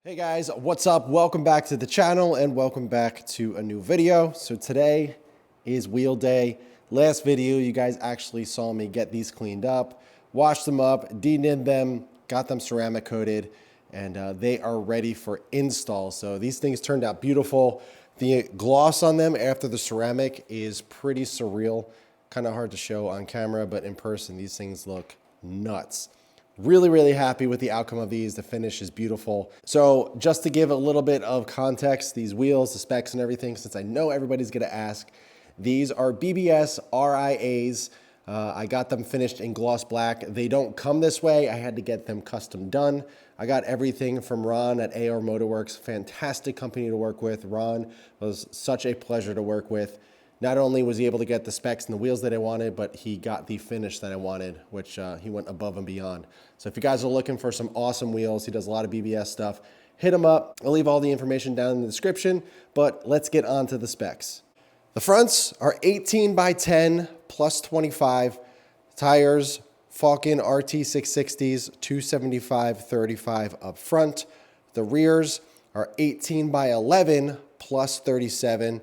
Hey guys, what's up? Welcome back to the channel and welcome back to a new video. So today is wheel day. Last video, you guys actually saw me get these cleaned up, washed them up, de-nibbed them, got them ceramic coated, and they are ready for install. So these things turned out beautiful. The gloss on them after the ceramic is pretty surreal. Kind of hard to show on camera, but in person, these things look nuts. Really happy with the outcome of these. The finish is beautiful. So just to give a little bit of context, these wheels, the specs and everything, since I know everybody's gonna ask, these are BBS RIAs. I got them finished in gloss black. They don't come this way. I had to get them custom done. I got everything from Ron at AR Motorworks. Fantastic company to work with. Ron was such a pleasure to work with. Not only was he able to get the specs and the wheels that I wanted, but he got the finish that I wanted, which he went above and beyond. So if you guys are looking for some awesome wheels, he does a lot of BBS stuff, hit him up. I'll leave all the information down in the description, but let's get on to the specs. The fronts are 18 by 10 plus 25. Tires, Falken RT 660s, 275/35 up front. The rears are 18 by 11 plus 37.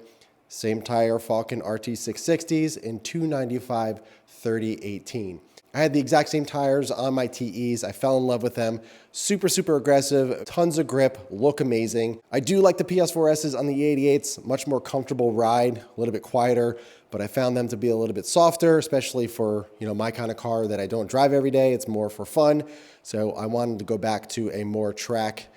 Same tire, Falken RT 660s in 295/30/18. I had the exact same tires on my TEs. I fell in love with them. Super aggressive, tons of grip, look amazing. I do like the PS4Ss on the E88s, much more comfortable ride, a little bit quieter, but I found them to be a little bit softer, especially for, my kind of car that I don't drive every day. It's more for fun. So I wanted to go back to a more track,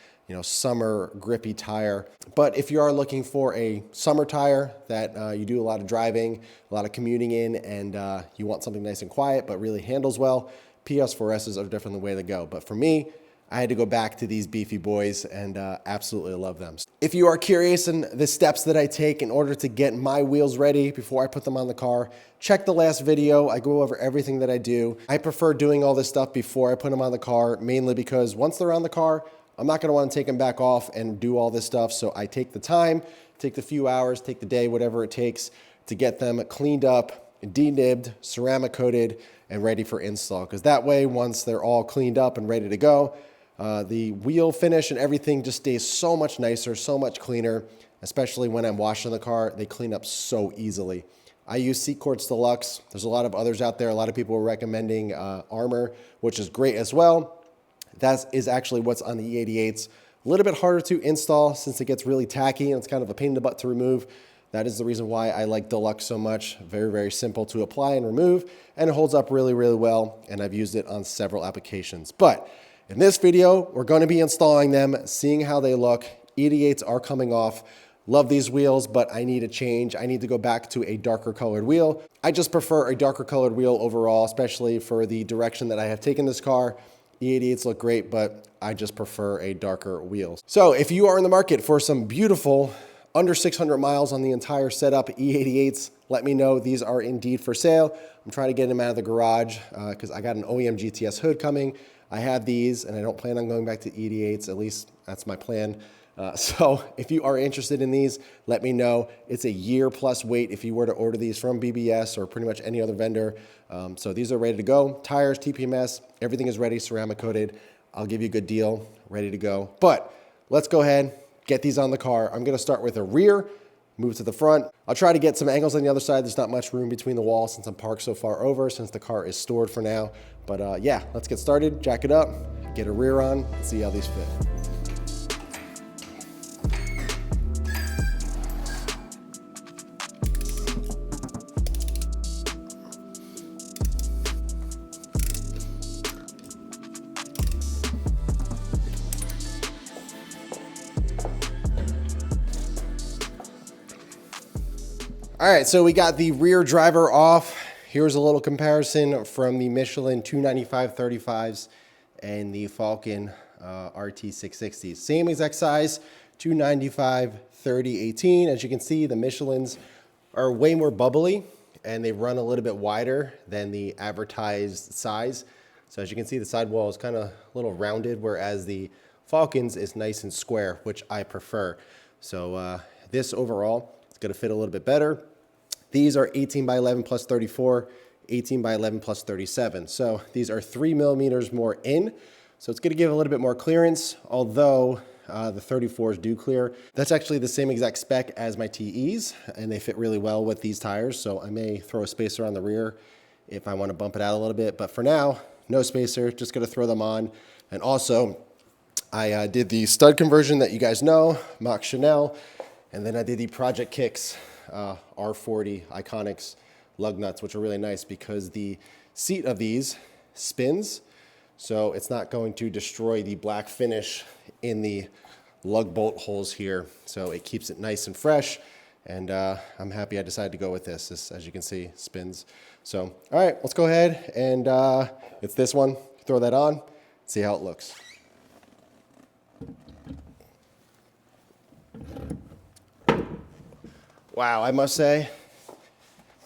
summer grippy tire. But if you are looking for a summer tire that you do a lot of driving, a lot of commuting in, and you want something nice and quiet but really handles well, PS4Ss are definitely the way to go. But for me, I had to go back to these beefy boys and absolutely love them. If you are curious in the steps that I take in order to get my wheels ready before I put them on the car, check the last video. I go over everything that I do. I prefer doing all this stuff before I put them on the car, mainly because once they're on the car, I'm not gonna wanna take them back off and do all this stuff. So I take the time, take the few hours, take the day, whatever it takes to get them cleaned up, de-nibbed, ceramic coated, and ready for install. Because that way, once they're all cleaned up and ready to go, the wheel finish and everything just stays so much nicer, so much cleaner, especially when I'm washing the car. They clean up so easily. I use Seat Quartz Deluxe. There's a lot of others out there. A lot of people are recommending Armor, which is great as well. That is actually what's on the E88s. A little bit harder to install since it gets really tacky and it's kind of a pain in the butt to remove. That is the reason why I like Deluxe so much. Very simple to apply and remove, and it holds up really well, and I've used it on several applications. But in this video, we're going to be installing them, seeing how they look. E88s are coming off. Love these wheels, but I need a change. I need to go back to a darker colored wheel. I just prefer a darker colored wheel overall, especially for the direction that I have taken this car. E88s look great, but I just prefer a darker wheel. So if you are in the market for some beautiful, under 600 miles on the entire setup E88s, let me know. These are indeed for sale. I'm trying to get them out of the garage because I got an OEM GTS hood coming. I have these and I don't plan on going back to E88s, at least that's my plan. So if you are interested in these, let me know. It's a year plus wait if you were to order these from BBS or pretty much any other vendor. So these are ready to go. Tires, TPMS, everything is ready, ceramic coated. I'll give you a good deal, ready to go. But let's go ahead, get these on the car. I'm gonna start with a rear, move to the front. I'll try to get some angles on the other side. There's not much room between the walls since I'm parked so far over, since the car is stored for now. But yeah, let's get started, jack it up, get a rear on, and see how these fit. All right, so we got the rear driver off. Here's a little comparison from the Michelin 295/35s and the Falken RT 660s. Same exact size, 295/30/18. As you can see, the Michelins are way more bubbly and they run a little bit wider than the advertised size. So as you can see, the sidewall is kind of a little rounded, whereas the Falken's is nice and square, which I prefer. So this overall, it's gonna fit a little bit better. These are 18 by 11 plus 34, 18 by 11 plus 37. So these are 3 millimeters more in. So it's gonna give a little bit more clearance, although the 34s do clear. That's actually the same exact spec as my TEs, and they fit really well with these tires. So I may throw a spacer on the rear if I want to bump it out a little bit. But for now, no spacer, just going to throw them on. And also, I did the stud conversion that you guys know, Mach Chanel, and then I did the Project Kicks R40 Iconics lug nuts, which are really nice because the seat of these spins, so it's not going to destroy the black finish in the lug bolt holes here. So it keeps it nice and fresh, and I'm happy I decided to go with this. This, as you can see, spins. So, all right, let's go ahead and it's this one. Throw that on, see how it looks. Wow, I must say,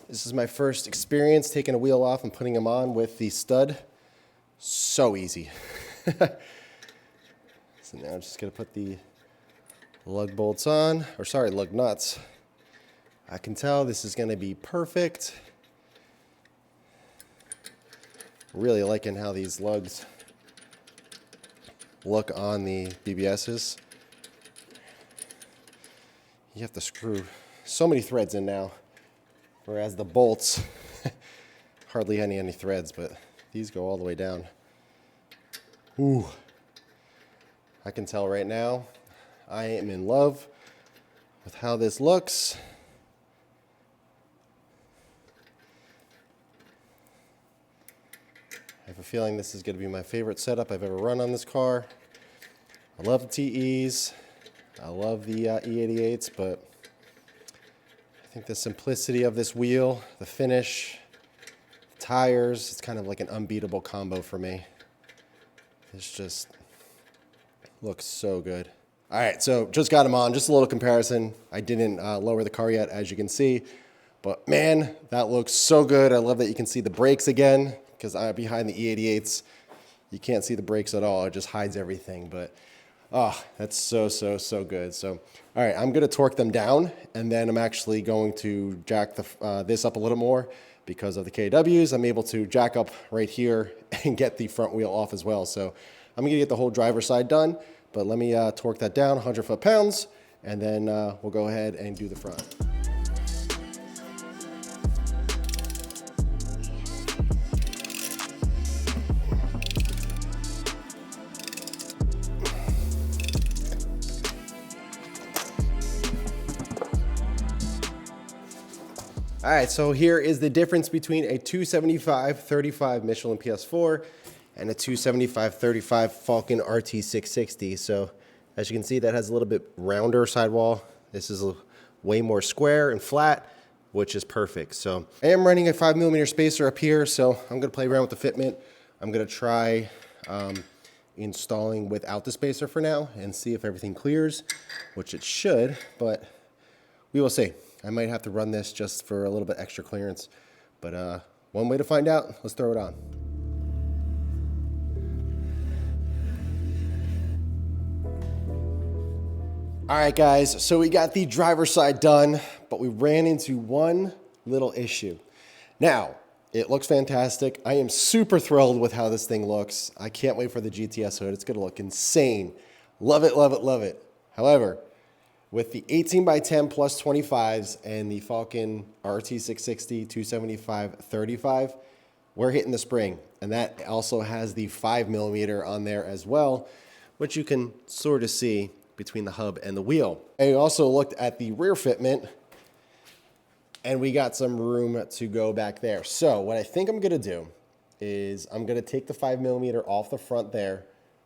this is my first experience taking a wheel off and putting them on with the stud. So easy. So now I'm just gonna put the lug bolts on, or sorry, lug nuts. I can tell this is gonna be perfect. Really liking how these lugs look on the BBSs. You have to screw so many threads in now, whereas the bolts, hardly any threads, but these go all the way down. Ooh, I can tell right now I am in love with how this looks. I have a feeling this is going to be my favorite setup I've ever run on this car. I love the TEs, I love the E88s, but I think the simplicity of this wheel, the finish, the tires, it's kind of like an unbeatable combo for me. This just looks so good. All right, so just got them on, just a little comparison. I didn't lower the car yet, as you can see, but man, that looks so good. I love that you can see the brakes again, because behind the E88s, you can't see the brakes at all. It just hides everything, but oh, that's so good. So, all right, I'm gonna torque them down, and then I'm actually going to jack this up a little more because of the KWs. I'm able to jack up right here and get the front wheel off as well. So I'm gonna get the whole driver's side done, but let me torque that down 100 foot-pounds, and then we'll go ahead and do the front. All right, so here is the difference between a 275/35 Michelin PS4 and a 275/35 Falcon RT660. So as you can see, that has a little bit rounder sidewall. This is way more square and flat, which is perfect. So I am running a 5mm spacer up here, so I'm gonna play around with the fitment. I'm gonna try installing without the spacer for now and see if everything clears, which it should, but we will see. I might have to run this just for a little bit extra clearance, but one way to find out, let's throw it on. All right, guys, so we got the driver's side done, but we ran into one little issue. Now, it looks fantastic. I am super thrilled with how this thing looks. I can't wait for the GTS hood. It's gonna look insane. Love it, love it, love it. However, with the 18x10 plus 25s and the Falcon RT660 275/35, we're hitting the spring. And that also has the 5mm on there as well, which you can sort of see between the hub and the wheel. I also looked at the rear fitment, and we got some room to go back there. So what I think I'm gonna do is I'm gonna take the 5mm off the front there,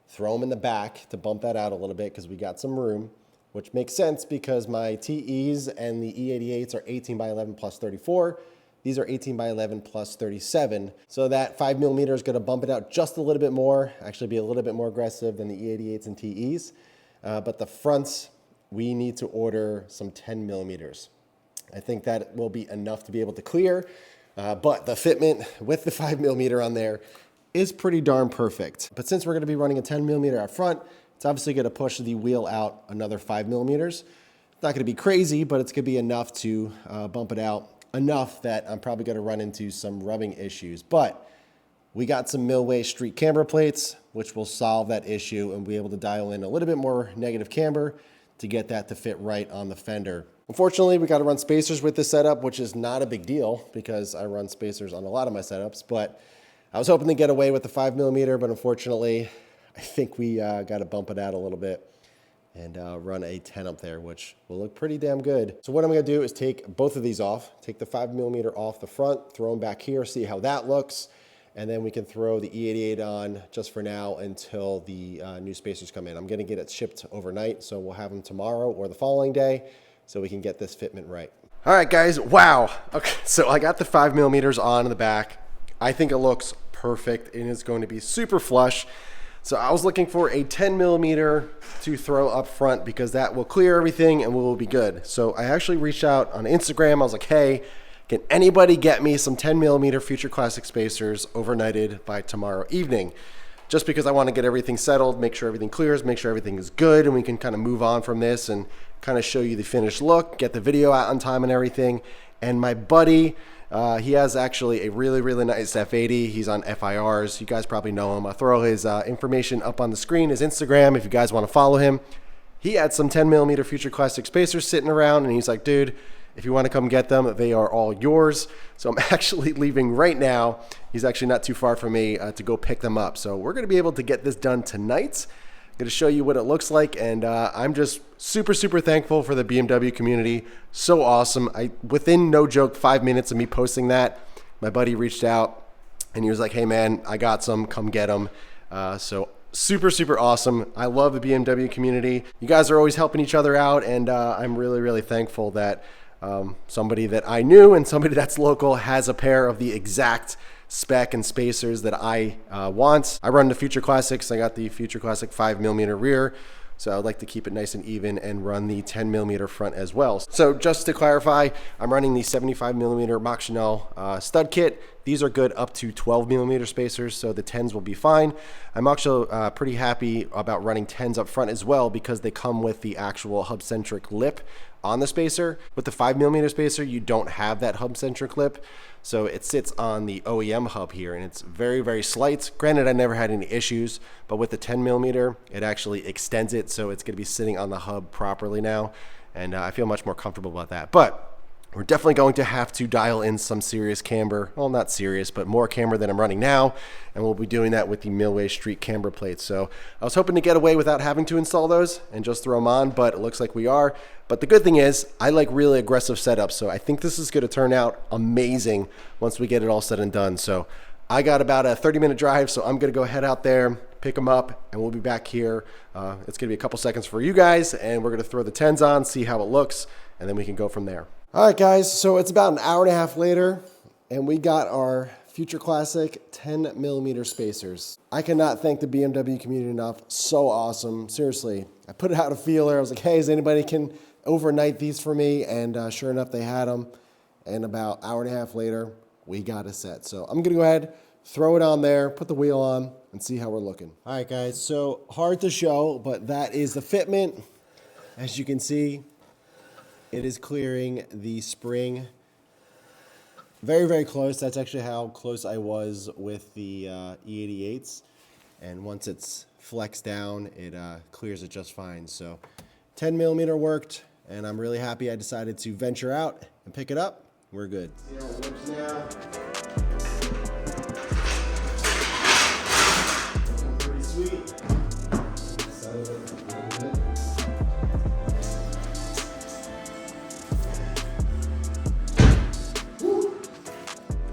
throw them in the back to bump that out a little bit because we got some room, which makes sense because my TEs and the E88s are 18x11 plus 34. These are 18x11 plus 37. So that 5mm is gonna bump it out just a little bit more, actually be a little bit more aggressive than the E88s and TEs. But the fronts, we need to order some 10mm. I think that will be enough to be able to clear, but the fitment with the 5mm on there is pretty darn perfect. But since we're gonna be running a 10mm out front, it's obviously gonna push the wheel out another 5mm. It's not gonna be crazy, but it's gonna be enough to bump it out enough that I'm probably gonna run into some rubbing issues. But We got some Millway street camber plates, which will solve that issue and be able to dial in a little bit more negative camber to get that to fit right on the fender. Unfortunately, we got to run spacers with this setup, which is not a big deal because I run spacers on a lot of my setups, but I was hoping to get away with the 5mm, but unfortunately, I think we got to bump it out a little bit and run a 10 up there, which will look pretty damn good. So what I'm gonna do is take both of these off, take the 5mm off the front, throw them back here, see how that looks, and then we can throw the E88 on just for now until the new spacers come in. I'm gonna get it shipped overnight, so we'll have them tomorrow or the following day so we can get this fitment right. All right, guys, wow. Okay, so I got the 5mm on in the back. I think it looks perfect and it's going to be super flush. So I was looking for a 10mm to throw up front because that will clear everything and we will be good. So I actually reached out on Instagram. I was like, hey, can anybody get me some 10mm Future Classic spacers overnighted by tomorrow evening? Just because I want to get everything settled, make sure everything clears, make sure everything is good, and we can kind of move on from this and kind of show you the finished look, get the video out on time and everything. And my buddy, he has actually a really, really nice F80. He's on FIRs. You guys probably know him. I'll throw his information up on the screen, his Instagram, if you guys want to follow him. He had some 10mm Future Classic spacers sitting around, and he's like, dude, if you want to come get them, they are all yours. So I'm actually leaving right now. He's actually not too far from me to go pick them up. So we're going to be able to get this done tonight. I'm going to show you what it looks like, and I'm just super, super thankful for the BMW community. So awesome. Within, no joke, 5 minutes of me posting that, my buddy reached out, and he was like, hey, man, I got some. Come get them. So super, super awesome. I love the BMW community. You guys are always helping each other out, and I'm really, really thankful that somebody that I knew and somebody that's local has a pair of the exact spec and spacers that I want. I run the Future Classics. I got the Future Classic 5mm rear, so I'd like to keep it nice and even and run the 10mm front as well. So just to clarify, I'm running the 75mm Mach Chanel stud kit. These are good up to 12mm spacers, so the 10s will be fine. I'm also pretty happy about running 10s up front as well because they come with the actual hub-centric lip on the spacer. With the 5mm spacer, you don't have that hub-centric lip, so it sits on the OEM hub here, and it's very, very slight. Granted, I never had any issues, but with the 10mm, it actually extends it, so it's gonna be sitting on the hub properly now, and I feel much more comfortable about that. But we're definitely going to have to dial in some serious camber. Well, not serious, but more camber than I'm running now. And we'll be doing that with the Millway Street camber plates. So I was hoping to get away without having to install those and just throw them on, but it looks like we are. But the good thing is I like really aggressive setups. So I think this is going to turn out amazing once we get it all said and done. So I got about a 30-minute drive, so I'm going to go head out there, pick them up, and we'll be back here. It's going to be a couple seconds for you guys, and we're going to throw the 10s on, see how it looks, and then we can go from there. All right, guys, so it's about an hour and a half later, and we got our Future Classic 10mm spacers. I cannot thank the BMW community enough. So awesome. Seriously, I put it out a feeler. I was like, hey, is anybody can overnight these for me? And sure enough, they had them. And about an hour and a half later, we got a set. So I'm going to go ahead, throw it on there, put the wheel on, and see how we're looking. All right, guys, so hard to show, but that is the fitment. As you can see, it is clearing the spring very, very close. That's actually how close I was with the E88s. And once it's flexed down, it clears it just fine. So 10mm worked, and I'm really happy I decided to venture out and pick it up. We're good. See how it looks now. Pretty sweet.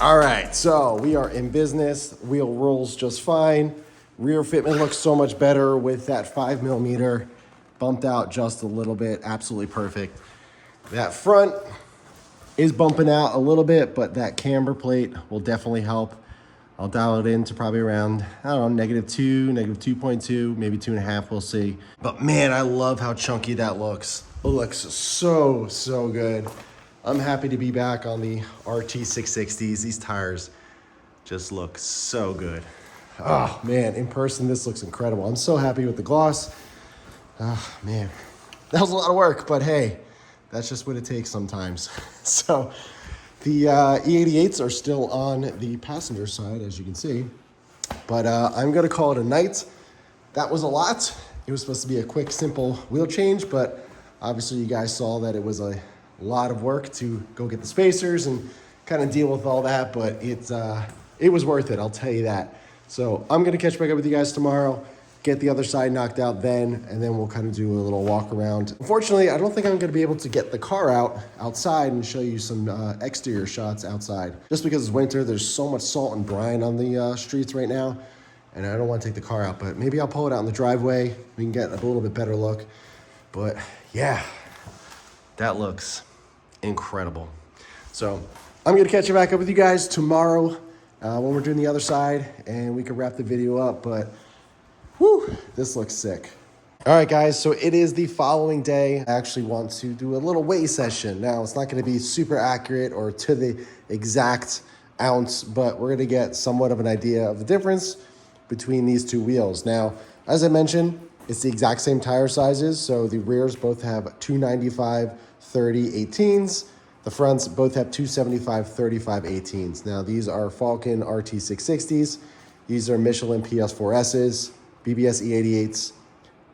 All right, so we are in business. Wheel rolls just fine. Rear fitment looks so much better with that 5mm bumped out just a little bit. Absolutely perfect. That front is bumping out a little bit, but that camber plate will definitely help. I'll dial it in to probably around, I don't know, -2, -2.2, maybe 2.5, we'll see. But man, I love how chunky that looks. It looks so, so good. I'm happy to be back on the RT660s. These tires just look so good. Oh man, in person, this looks incredible. I'm so happy with the gloss. Oh man, that was a lot of work, but hey, that's just what it takes sometimes. So the E88s are still on the passenger side, as you can see. But I'm gonna call it a night. That was a lot. It was supposed to be a quick, simple wheel change, but obviously you guys saw that it was a lot of work to go get the spacers and kind of deal with all that, but it was worth it, I'll tell you that. So I'm gonna catch back up with you guys tomorrow, get the other side knocked out then, and then we'll kind of do a little walk around. Unfortunately, I don't think I'm gonna be able to get the car outside and show you some exterior shots outside. Just because it's winter, there's so much salt and brine on the streets right now, and I don't wanna take the car out, but maybe I'll pull it out in the driveway. We can get a little bit better look. But yeah, that looks incredible. So I'm gonna catch back up with you guys tomorrow when we're doing the other side, and we can wrap the video up, but whew, this looks sick. All right, guys, so it is the following day. I actually want to do a little weigh session. Now, it's not gonna be super accurate or to the exact ounce, but we're gonna get somewhat of an idea of the difference between these two wheels. Now, as I mentioned, it's the exact same tire sizes, so the rears both have 295 30 18s. The fronts both have 275 35 18s. Now, these are Falken RT660s. These are Michelin PS4Ss, BBS E88s,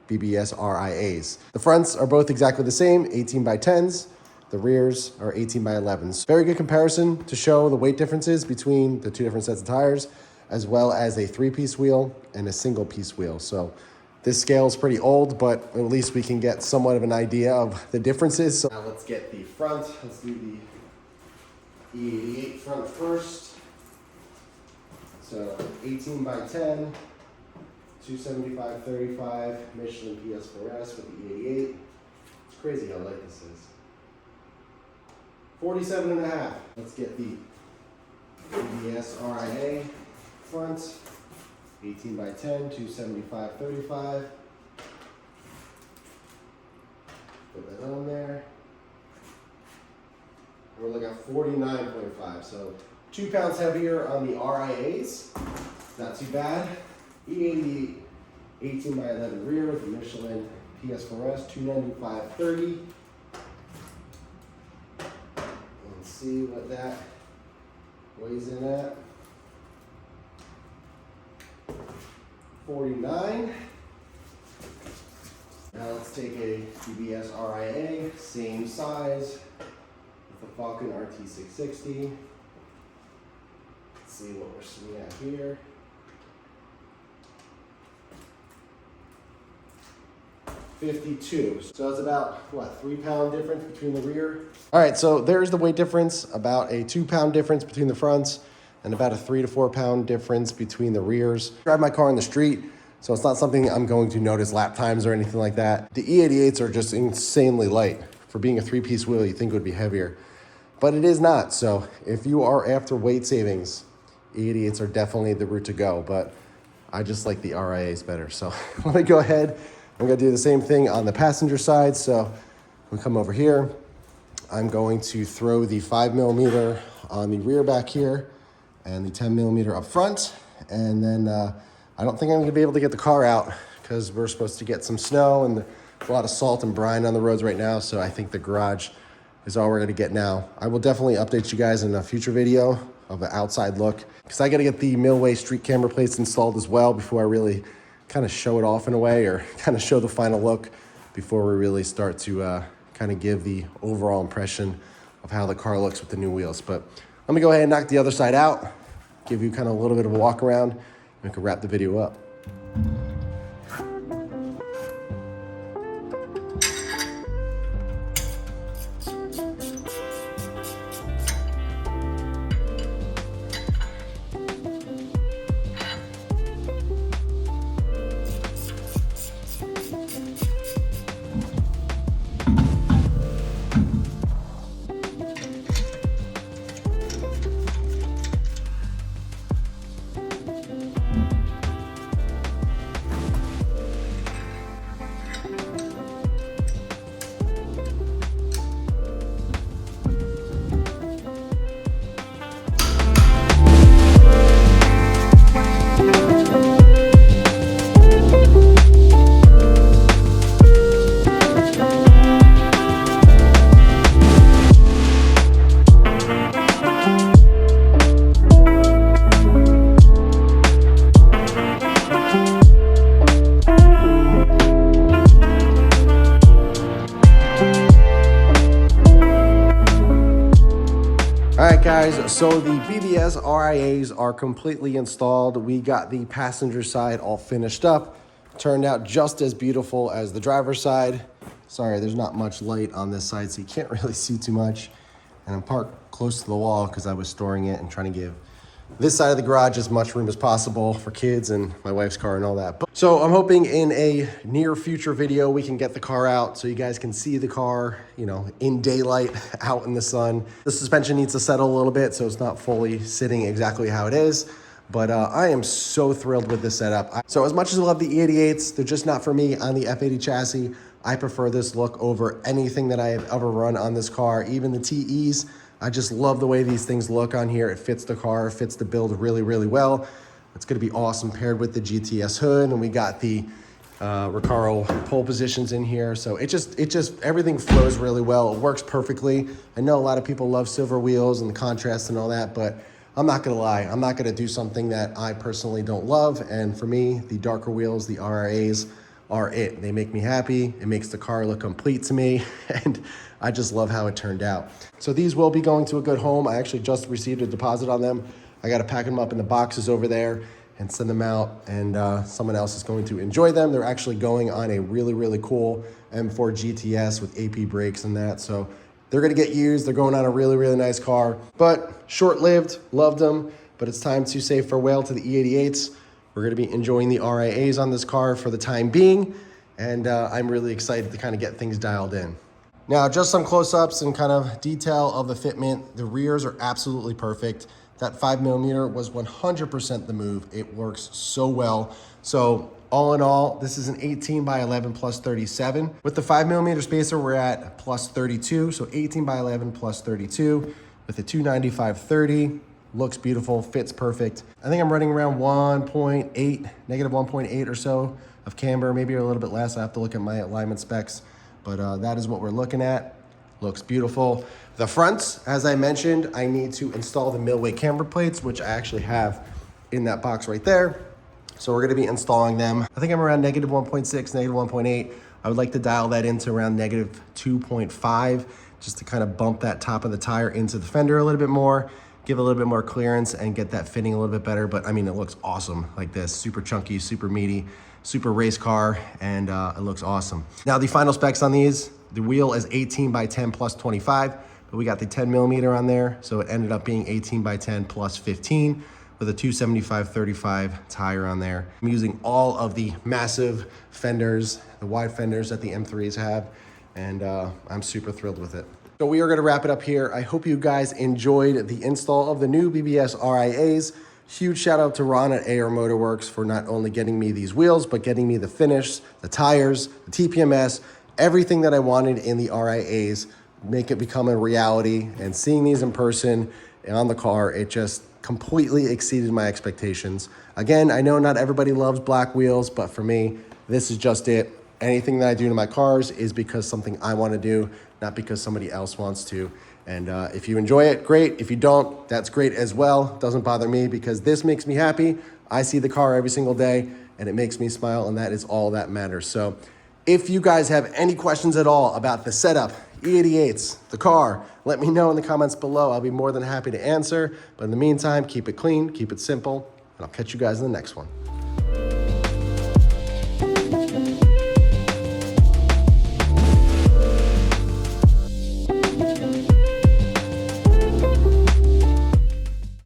BBS RIAs. The fronts are both exactly the same, 18 by 10s. The rears are 18 by 11s. Very good comparison to show the weight differences between the two different sets of tires, as well as a 3-piece wheel and a single-piece wheel. So this scale is pretty old, but at least we can get somewhat of an idea of the differences. So now let's get the front. Let's do the E88 front first. So 18 by 10, 275 35 Michelin PS4S with the E88. It's crazy how light this is. 47.5. Let's get the BBS RIA front. 18 by 10, 275 35. Put that on there. We're looking at 49.5, so 2 pounds heavier on the RIAs. Not too bad. E88 18 by 11 rear with the Michelin PS4S, 295 30. Let's see what that weighs in at. 49. Now let's take a BBS RIA, same size, with the Falken RT660. Let's see what we're seeing at here. 52. So it's about, what, 3 pound difference between the rear? All right, so there's the weight difference, about a 2 pound difference between the fronts, and about a 3 to 4 pound difference between the rears. I drive my car on the street, so it's not something I'm going to notice lap times or anything like that. The E88s are just insanely light. For being a 3-piece wheel, you think it would be heavier, but it is not. So if you are after weight savings, E88s are definitely the route to go, but I just like the RIAs better. So let me go ahead. I'm gonna do the same thing on the passenger side. So we come over here. I'm going to throw the 5mm on the rear back here and the 10mm up front. And then I don't think I'm gonna be able to get the car out because we're supposed to get some snow and a lot of salt and brine on the roads right now. So I think the garage is all we're gonna get now. I will definitely update you guys in a future video of an outside look because I gotta get the Millway street camera plates installed as well before I really kind of show it off in a way, or kind of show the final look before we really start to kind of give the overall impression of how the car looks with the new wheels. But let me go ahead and knock the other side out, give you kind of a little bit of a walk around, and we can wrap the video up. right, guys, so the BBS RIAs are completely installed. We got the passenger side all finished up. Turned out just as beautiful as the driver's side. Sorry, there's not much light on this side, so you can't really see too much. And I'm parked close to the wall because I was storing it and trying to give this side of the garage as much room as possible for kids and my wife's car and all that. So I'm hoping in a near future video, we can get the car out so you guys can see the car, you know, in daylight, out in the sun. The suspension needs to settle a little bit so it's not fully sitting exactly how it is. But I am so thrilled with this setup. So as much as I love the E88s, they're just not for me on the F80 chassis. I prefer this look over anything that I have ever run on this car, even the TEs. I just love the way these things look on here. It fits the car, it fits the build really, really well. It's gonna be awesome paired with the GTS hood, and we got the Recaro pole positions in here. So it just, everything flows really well. It works perfectly. I know a lot of people love silver wheels and the contrast and all that, but I'm not gonna lie. I'm not gonna do something that I personally don't love. And for me, the darker wheels, the RIAs, are it. They make me happy. It makes the car look complete to me. And I just love how it turned out. So these will be going to a good home. I actually just received a deposit on them. I got to pack them up in the boxes over there and send them out. And someone else is going to enjoy them. They're actually going on a really, really cool M4 GTS with AP brakes and that. So they're going to get used. They're going on a really, really nice car, but short-lived, loved them. But it's time to say farewell to the E88s. We're going to be enjoying the RIAs on this car for the time being, and I'm really excited to kind of get things dialed in. Now, just some close-ups and kind of detail of the fitment. The rears are absolutely perfect. That 5mm was 100% the move. It works so well. So all in all, this is an 18 by 11 plus 37. With the 5mm spacer, we're at plus 32. So 18 by 11 plus 32 with a 295/30. Looks beautiful, fits perfect. I think I'm running around 1.8, negative 1.8 or so of camber, maybe a little bit less. I have to look at my alignment specs, but that is what we're looking at. Looks beautiful. The fronts, as I mentioned, I need to install the millweight camber plates, which I actually have in that box right there. So we're gonna be installing them. I think I'm around negative 1.6, negative 1.8. I would like to dial that into around negative 2.5, just to kind of bump that top of the tire into the fender a little bit more, give a little bit more clearance and get that fitting a little bit better. But I mean, it looks awesome like this, super chunky, super meaty, super race car, and it looks awesome. Now the final specs on these, the wheel is 18 by 10 plus 25, but we got the 10mm on there. So it ended up being 18 by 10 plus 15 with a 275/35 tire on there. I'm using all of the massive fenders, the wide fenders that the M3s have, and I'm super thrilled with it. So we are gonna wrap it up here. I hope you guys enjoyed the install of the new BBS RIAs. Huge shout out to Ron at AR Motorworks for not only getting me these wheels, but getting me the finish, the tires, the TPMS, everything that I wanted in the RIAs, make it become a reality. And seeing these in person on the car, it just completely exceeded my expectations. Again, I know not everybody loves black wheels, but for me, this is just it. Anything that I do to my cars is because something I want to do, not because somebody else wants to. And if you enjoy it, great. If you don't, that's great as well. Doesn't bother me because this makes me happy. I see the car every single day and it makes me smile, and that is all that matters. So if you guys have any questions at all about the setup, E88s, the car, let me know in the comments below. I'll be more than happy to answer. But in the meantime, keep it clean, keep it simple, and I'll catch you guys in the next one.